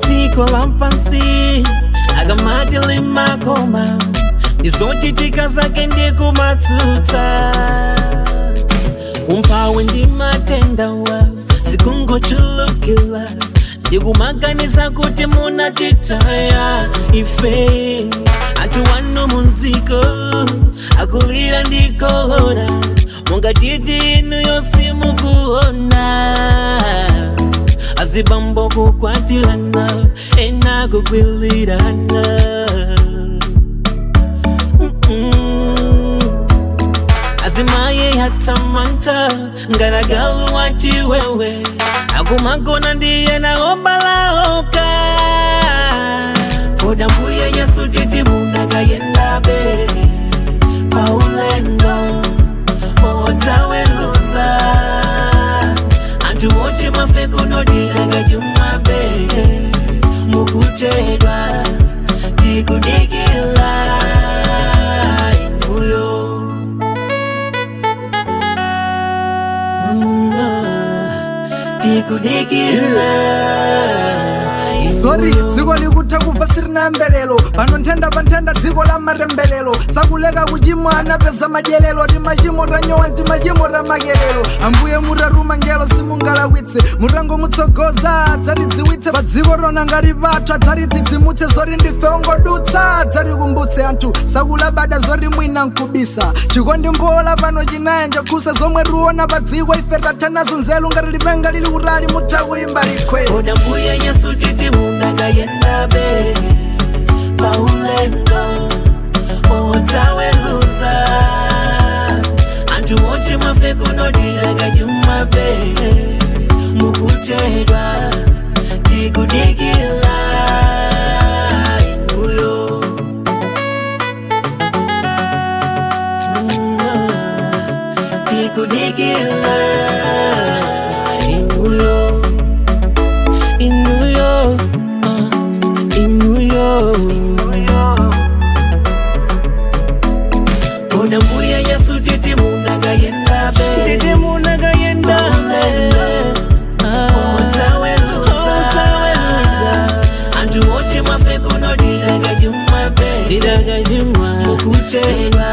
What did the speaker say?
Tiko lampansi agamadili makoma ndizochitika zake ndikumatuta umpawe ndimatendawa zikungochulukila ndikumaganiza kuti munachitaya ife atu wanu munziko akulira ndikohora mungachiti inu yosi mukuona azibambo kukwatilana ena kukwilirana azimaye hatamanta ngaragalu wachiwewe akumagona ndiye naobalaoka koda mbuye yesu titibundagayendabe paulendo otaweluza antu wochi mafekunodilagajumabe mukuchedwa tikudikila inuyo Sorry, dziko likutakuva sirina mbelelo pano ntenda pa ntenda dziko la marembelelo sakuleka kuchimwana peza madyelelo ti machimo ranyowa ti machimo ra makelelo ambuye muraruma ngelo simungalakwitse murango mutsogoza adzatidziwitse pa dziko rona ngati pathu adzatidzidzimutse zori ndife ongodutsa adzatikumbutse anthu sakulabada zori mwina nkubisa chikondi mbola pano chinayanja khusa zomwe ruona pa dziko ife tathanazo nzelu ngati lipenga lili kutali mutha kuimba likhwe koda mbuye yesu titibundagayendabe paulendo otaweluza antu wochi mafekunodilagajumabe mukuchedwa tikudikila inuyo tikudikila inuyo inuyo inuyo koda mbuye yesu titibundagayendabe otaweluza antu wochi mafekunodilagajumabe mukuchedwa